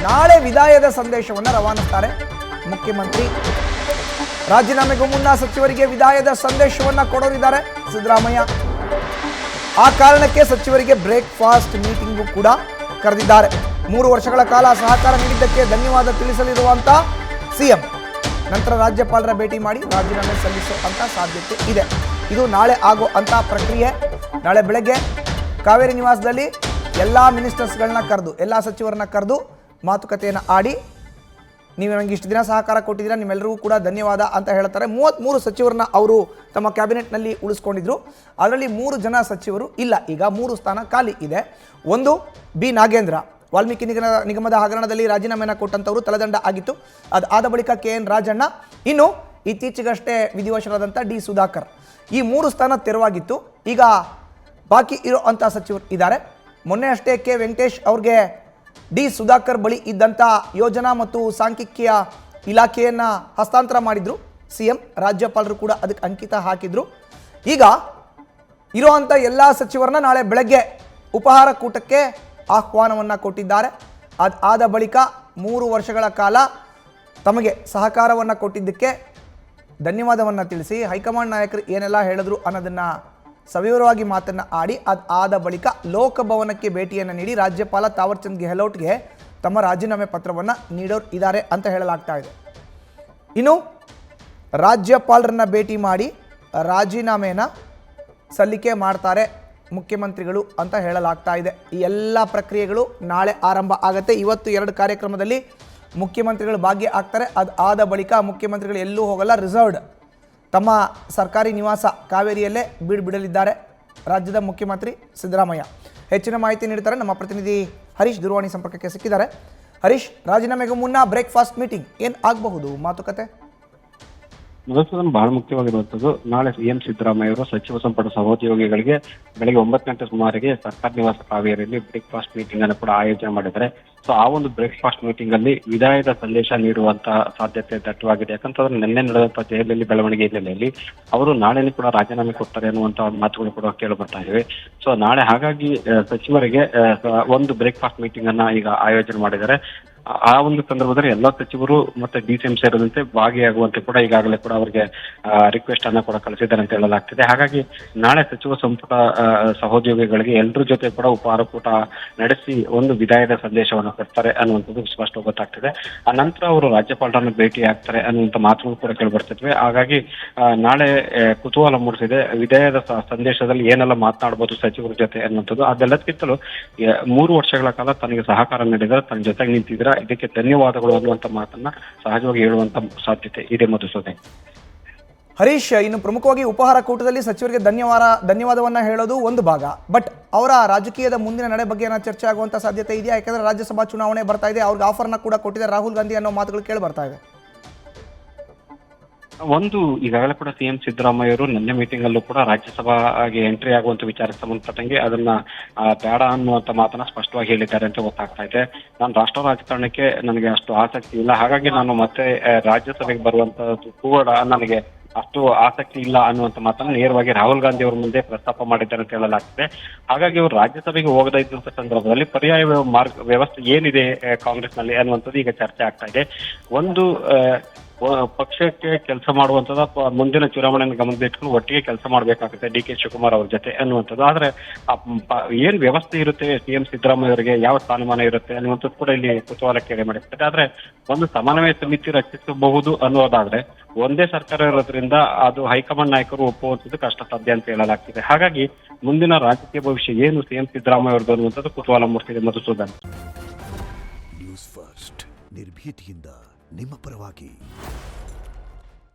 ನಾಳೆ ವಿದಾಯದ ಸಂದೇಶವನ್ನು ರವಾನಿಸ್ತಾರೆ ಮುಖ್ಯಮಂತ್ರಿ. ರಾಜೀನಾಮೆಗೂ ಮುನ್ನ ಸಚಿವರಿಗೆ ವಿದಾಯದ ಸಂದೇಶವನ್ನು ಕೊಡೋರಿದ್ದಾರೆ ಸಿದ್ದರಾಮಯ್ಯ. ಆ ಕಾರಣಕ್ಕೆ ಸಚಿವರಿಗೆ ಬ್ರೇಕ್ಫಾಸ್ಟ್ ಮೀಟಿಂಗು ಕೂಡ ಕರೆದಿದ್ದಾರೆ. 3 ವರ್ಷಗಳ ಕಾಲ ಸಹಕಾರ ನೀಡಿದ್ದಕ್ಕೆ ಧನ್ಯವಾದ ತಿಳಿಸಲಿರುವಂತ ಸಿಎಂ ನಂತರ ರಾಜ್ಯಪಾಲರ ಭೇಟಿ ಮಾಡಿ ರಾಜೀನಾಮೆ ಸಲ್ಲಿಸುವಂತ ಸಾಧ್ಯತೆ ಇದೆ. ಇದು ನಾಳೆ ಆಗೋ ಅಂತ ಪ್ರಕ್ರಿಯೆ. ನಾಳೆ ಬೆಳಗ್ಗೆ ಕಾವೇರಿ ನಿವಾಸದಲ್ಲಿ ಎಲ್ಲ ಮಿನಿಸ್ಟರ್ಸ್ಗಳನ್ನ ಕರೆದು, ಎಲ್ಲ ಸಚಿವರನ್ನ ಕರೆದು ಮಾತುಕತೆಯನ್ನು ಆಡಿ, ನೀವು ನನಗೆ ಇಷ್ಟು ದಿನ ಸಹಕಾರ ಕೊಟ್ಟಿದ್ದೀರಾ, ನಿಮ್ಮೆಲ್ಲರಿಗೂ ಕೂಡ ಧನ್ಯವಾದ ಅಂತ ಹೇಳ್ತಾರೆ. 33 ಸಚಿವರನ್ನ ಅವರು ತಮ್ಮ ಕ್ಯಾಬಿನೆಟ್ನಲ್ಲಿ ಉಳಿಸ್ಕೊಂಡಿದ್ರು. ಅದರಲ್ಲಿ 3 ಜನ ಸಚಿವರು ಇಲ್ಲ, ಈಗ 3 ಸ್ಥಾನ ಖಾಲಿ ಇದೆ. ಒಂದು ಬಿ ನಾಗೇಂದ್ರ, ವಾಲ್ಮೀಕಿ ನಿಗಮದ ಹಗರಣದಲ್ಲಿ ರಾಜೀನಾಮೆಯನ್ನು ಕೊಟ್ಟಂಥವರು, ತಲೆದಂಡ ಆಗಿತ್ತು. ಅದಾದ ಬಳಿಕ KN ರಾಜಣ್ಣ, ಇನ್ನು ಇತ್ತೀಚೆಗಷ್ಟೇ ವಿಧಿವಶರಾದಂಥ ಡಿ ಸುಧಾಕರ್. ಈ 3 ಸ್ಥಾನ ತೆರವಾಗಿತ್ತು. ಈಗ ಬಾಕಿ ಇರೋ ಅಂಥ ಸಚಿವರು ಇದ್ದಾರೆ. ಮೊನ್ನೆ ಅಷ್ಟೇ ಕೆ ವೆಂಕಟೇಶ್ ಅವ್ರಿಗೆ ಡಿ ಸುಧಾಕರ್ ಬಳಿ ಇದ್ದಂಥ ಯೋಜನಾ ಮತ್ತು ಸಾಂಖ್ಯಿಕ ಇಲಾಖೆಯನ್ನು ಹಸ್ತಾಂತರ ಮಾಡಿದ್ರು ಸಿಎಂ. ರಾಜ್ಯಪಾಲರು ಕೂಡ ಅದಕ್ಕೆ ಅಂಕಿತ ಹಾಕಿದ್ರು. ಈಗ ಇರುವಂಥ ಎಲ್ಲ ಸಚಿವರನ್ನ ನಾಳೆ ಬೆಳಗ್ಗೆ ಉಪಹಾರ ಕೂಟಕ್ಕೆ ಆಹ್ವಾನವನ್ನು ಕೊಟ್ಟಿದ್ದಾರೆ. ಅದಾದ ಬಳಿಕ 3 ವರ್ಷಗಳ ಕಾಲ ತಮಗೆ ಸಹಕಾರವನ್ನು ಕೊಟ್ಟಿದ್ದಕ್ಕೆ ಧನ್ಯವಾದವನ್ನು ತಿಳಿಸಿ ಹೈಕಮಾಂಡ್ ನಾಯಕರು ಏನೆಲ್ಲ ಹೇಳಿದ್ರು ಅನ್ನೋದನ್ನು ಸವಿವರವಾಗಿ ಮಾತನ್ನು ಆಡಿ, ಅದಾದ ಬಳಿಕ ಲೋಕಭವನಕ್ಕೆ ಭೇಟಿಯನ್ನು ನೀಡಿ ರಾಜ್ಯಪಾಲ ತಾವರ್ಚಂದ್ ಗೆಹ್ಲೋಟ್ಗೆ ತಮ್ಮ ರಾಜೀನಾಮೆ ಪತ್ರವನ್ನು ನೀಡೋರು ಇದ್ದಾರೆ ಅಂತ ಹೇಳಲಾಗ್ತಾ ಇದೆ. ಇನ್ನು ರಾಜ್ಯಪಾಲರನ್ನ ಭೇಟಿ ಮಾಡಿ ರಾಜೀನಾಮೆನ ಸಲ್ಲಿಕೆ ಮಾಡ್ತಾರೆ ಮುಖ್ಯಮಂತ್ರಿಗಳು ಅಂತ ಹೇಳಲಾಗ್ತಾ ಇದೆ. ಈ ಎಲ್ಲ ಪ್ರಕ್ರಿಯೆಗಳು ನಾಳೆ ಆರಂಭ ಆಗುತ್ತೆ. ಇವತ್ತು 2 ಕಾರ್ಯಕ್ರಮದಲ್ಲಿ ಮುಖ್ಯಮಂತ್ರಿಗಳು ಭಾಗಿಯಾಗ್ತಾರೆ. ಅದಾದ ಬಳಿಕ ಮುಖ್ಯಮಂತ್ರಿಗಳು ಎಲ್ಲೂ ಹೋಗಲ್ಲ, ರಿಸರ್ವ್ಡ್ ತಮ್ಮ ಸರ್ಕಾರಿ ನಿವಾಸ ಕಾವೇರಿಯಲ್ಲೇ ಬಿಡಲಿದ್ದಾರೆ ರಾಜ್ಯದ ಮುಖ್ಯಮಂತ್ರಿ ಸಿದ್ದರಾಮಯ್ಯ. ಹೆಚ್ಚಿನ ಮಾಹಿತಿ ನೀಡ್ತಾರೆ ನಮ್ಮ ಪ್ರತಿನಿಧಿ ಹರೀಶ್. ದೂರವಾಣಿ ಸಂಪರ್ಕಕ್ಕೆ ಸಿಕ್ಕಿದ್ದಾರೆ. ಹರೀಶ್, ರಾಜೀನಾಮೆಗೂ ಮುನ್ನ ಬ್ರೇಕ್ಫಾಸ್ಟ್ ಮೀಟಿಂಗ್ ಏನು ಆಗಬಹುದು ಮಾತುಕತೆ? ಮಧುಸೂದನ್, ಬಹಳ ಮುಖ್ಯವಾಗಿರುವಂತದ್ದು ನಾಳೆ ಸಿಎಂ ಸಿದ್ದರಾಮಯ್ಯ ಅವರು ಸಚಿವ ಸಂಪುಟ ಸಹೋದ್ಯೋಗಿಗಳಿಗೆ ಬೆಳಗ್ಗೆ 9 ಗಂಟೆ ಸುಮಾರಿಗೆ ಸರ್ಕಾರಿ ನಿವಾಸ ಕಾವೇರಿಯಲ್ಲಿ ಬ್ರೇಕ್ಫಾಸ್ಟ್ ಮೀಟಿಂಗ್ ಅನ್ನು ಕೂಡ ಆಯೋಜನೆ ಮಾಡಿದ್ದಾರೆ. ಸೊ ಆ ಒಂದು ಬ್ರೇಕ್ಫಾಸ್ಟ್ ಮೀಟಿಂಗ್ ಅಲ್ಲಿ ವಿದಾಯದ ಸಂದೇಶ ನೀಡುವಂತಹ ಸಾಧ್ಯತೆ ದಟ್ಟವಾಗಿದೆ. ಯಾಕಂತಂದ್ರೆ ನಿನ್ನೆ ನಡೆದಂತಹ ದೆಹಲಿಯಲ್ಲಿ ಬೆಳವಣಿಗೆ ಹಿನ್ನೆಲೆಯಲ್ಲಿ ಅವರು ನಾಳೆನೇ ಕೂಡ ರಾಜೀನಾಮೆ ಕೊಡ್ತಾರೆ ಅನ್ನುವಂತಹ ಮಾತುಗಳು ಕೂಡ ಕೇಳಿ ಬರ್ತಾ ಇವೆ. ಸೊ ನಾಳೆ ಹಾಗಾಗಿ ಸಚಿವರಿಗೆ ಒಂದು ಬ್ರೇಕ್ಫಾಸ್ಟ್ ಮೀಟಿಂಗ್ ಅನ್ನ ಈಗ ಆಯೋಜನೆ ಮಾಡಿದ್ದಾರೆ. ಆ ಒಂದು ಸಂದರ್ಭದಲ್ಲಿ ಎಲ್ಲ ಸಚಿವರು ಮತ್ತೆ ಡಿಸಿಎಂ ಸೇರಿದಂತೆ ಭಾಗಿಯಾಗುವಂತೆ ಕೂಡ ಈಗಾಗಲೇ ಕೂಡ ಅವರಿಗೆ ರಿಕ್ವೆಸ್ಟ್ ಅನ್ನ ಕೂಡ ಕಳಿಸಿದ್ದಾರೆ ಅಂತ ಹೇಳಲಾಗ್ತಿದೆ. ಹಾಗಾಗಿ ನಾಳೆ ಸಚಿವ ಸಂಪುಟ ಸಹೋದ್ಯೋಗಿಗಳಿಗೆ ಎಲ್ಲರ ಜೊತೆ ಕೂಡ ಉಪಹಾರ ಕೂಟ ನಡೆಸಿ ಒಂದು ವಿದಾಯದ ಸಂದೇಶವನ್ನು ಕೊಡ್ತಾರೆ ಅನ್ನುವಂಥದ್ದು ಸ್ಪಷ್ಟ ಗೊತ್ತಾಗ್ತಿದೆ. ಆ ನಂತರ ಅವರು ರಾಜ್ಯಪಾಲರನ್ನು ಭೇಟಿ ಆಗ್ತಾರೆ ಅನ್ನುವಂಥ ಮಾತುಗಳು ಕೂಡ ಕೇಳಿ ಬರ್ತಿದ್ವಿ. ಹಾಗಾಗಿ ನಾಳೆ ಕುತೂಹಲ ಮೂಡಿಸಿದೆ. ವಿದಾಯದ ಸಂದೇಶದಲ್ಲಿ ಏನೆಲ್ಲ ಮಾತನಾಡಬಹುದು ಸಚಿವರ ಜೊತೆ ಅನ್ನುವಂಥದ್ದು. ಅದೆಲ್ಲದಕ್ಕಿಂತಲೂ 3 ವರ್ಷಗಳ ಕಾಲ ತನಗೆ ಸಹಕಾರ ನೀಡಿದರೆ, ತನ್ನ ಜೊತೆಗೆ ನಿಂತಿದ್ರೆ ಇದಕ್ಕೆ ಧನ್ಯವಾದಗಳು ಅನ್ನುವಂಥ ಮಾತನ್ನ ಸಹಜವಾಗಿ ಹೇಳುವಂತ ಸಾಧ್ಯತೆ ಇದೆ ಮಧುಸೂದನ್. ಹರೀಶ್, ಇನ್ನು ಪ್ರಮುಖವಾಗಿ ಉಪಹಾರ ಕೂಟದಲ್ಲಿ ಸಚಿವರಿಗೆ ಧನ್ಯವಾದವನ್ನ ಹೇಳೋದು ಒಂದು ಭಾಗ, ಬಟ್ ಅವರ ರಾಜಕೀಯದ ಮುಂದಿನ ನಡೆ ಬಗ್ಗೆ ಏನೋ ಚರ್ಚೆ ಆಗುವಂತ ಸಾಧ್ಯತೆ ಇದೆಯಾ? ಯಾಕಂದ್ರೆ ರಾಜ್ಯಸಭಾ ಚುನಾವಣೆ ಬರ್ತಾ ಇದೆ, ಅವ್ರಿಗೆ ಆಫರ್ನ ಕೂಡ ಕೊಟ್ಟಿದ್ದಾರೆ ರಾಹುಲ್ ಗಾಂಧಿ ಅನ್ನೋ ಮಾತುಗಳು ಕೇಳಿ ಬರ್ತಾ ಇದೆ. ಒಂದು, ಈಗಾಗಲೇ ಕೂಡ ಸಿಎಂ ಸಿದ್ದರಾಮಯ್ಯ ಅವರು ನಿನ್ನೆ ಮೀಟಿಂಗ್ ಅಲ್ಲೂ ಕೂಡ ರಾಜ್ಯಸಭಾಗೆ ಎಂಟ್ರಿ ಆಗುವಂತ ವಿಚಾರಕ್ಕೆ ಸಂಬಂಧಪಟ್ಟಂಗೆ ಅದನ್ನ ಬೇಡ ಅನ್ನುವಂತ ಮಾತನ್ನ ಸ್ಪಷ್ಟವಾಗಿ ಹೇಳಿದ್ದಾರೆ ಅಂತ ಗೊತ್ತಾಗ್ತಾ ಇದೆ. ನಾನು ರಾಷ್ಟ್ರ ರಾಜಕಾರಣಕ್ಕೆ ನನಗೆ ಅಷ್ಟು ಆಸಕ್ತಿ ಇಲ್ಲ, ಹಾಗಾಗಿ ನಾನು ಮತ್ತೆ ರಾಜ್ಯಸಭೆಗೆ ಬರುವಂತದ್ದು ಕೂಡ ನನಗೆ ಅಷ್ಟು ಆಸಕ್ತಿ ಇಲ್ಲ ಅನ್ನುವಂಥ ಮಾತನ್ನು ನೇರವಾಗಿ ರಾಹುಲ್ ಗಾಂಧಿ ಅವರ ಮುಂದೆ ಪ್ರಸ್ತಾಪ ಮಾಡಿದ್ದಾರೆ ಅಂತ ಹೇಳಲಾಗ್ತದೆ. ಹಾಗಾಗಿ ಅವರು ರಾಜ್ಯಸಭೆಗೆ ಹೋಗದ ಇದ್ದಂತ ಸಂದರ್ಭದಲ್ಲಿ ಪರ್ಯಾಯ ವ್ಯವಸ್ಥೆ ಏನಿದೆ ಕಾಂಗ್ರೆಸ್ನಲ್ಲಿ ಅನ್ನುವಂಥದ್ದು ಈಗ ಚರ್ಚೆ ಆಗ್ತಾ ಇದೆ. ಒಂದು, ಪಕ್ಷಕ್ಕೆ ಕೆಲಸ ಮಾಡುವಂಥದ್ದು ಮುಂದಿನ ಚುನಾವಣೆಯನ್ನು ಗಮನದಲ್ಲಿಟ್ಕೊಂಡು ಒಟ್ಟಿಗೆ ಕೆಲಸ ಮಾಡಬೇಕಾಗುತ್ತೆ ಡಿ ಕೆ ಶಿವಕುಮಾರ್ ಅವ್ರ ಜೊತೆ ಅನ್ನುವಂಥದ್ದು. ಆದ್ರೆ ಏನ್ ವ್ಯವಸ್ಥೆ ಇರುತ್ತೆ ಸಿಎಂ ಸಿದ್ದರಾಮಯ್ಯ ಅವರಿಗೆ, ಯಾವ ಸ್ಥಾನಮಾನ ಇರುತ್ತೆ ಅನ್ನುವಂಥದ್ದು ಕೂಡ ಇಲ್ಲಿ ಕುತೂಹಲಕ್ಕೆ ಎಡೆ ಮಾಡಿರ್ತದೆ. ಆದ್ರೆ ಒಂದು ಸಮನ್ವಯ ಸಮಿತಿ ರಚಿಸಬಹುದು ಅನ್ನೋದಾದ್ರೆ ಒಂದೇ ಸರ್ಕಾರ ಇರೋದ್ರಿಂದ ಅದು ಹೈಕಮಾಂಡ್ ನಾಯಕರು ಒಪ್ಪುವಂಥದ್ದು ಕಷ್ಟ ಸಾಧ್ಯ ಅಂತ ಹೇಳಲಾಗ್ತಿದೆ. ಹಾಗಾಗಿ ಮುಂದಿನ ರಾಜಕೀಯ ಭವಿಷ್ಯ ಏನು ಸಿಎಂ ಸಿದ್ದರಾಮಯ್ಯ ಅವರದ್ದು ಅನ್ನುವಂಥದ್ದು ಕುತೂಹಲ ಮೂಡಿಸಿದೆ ಮಧುಸೂದನ್. ನ್ಯೂಸ್ ಫಸ್ಟ್, ನಿರ್ಭೀತಿಯಿಂದ ನಿಮ್ಮ ಪರವಾಗಿ.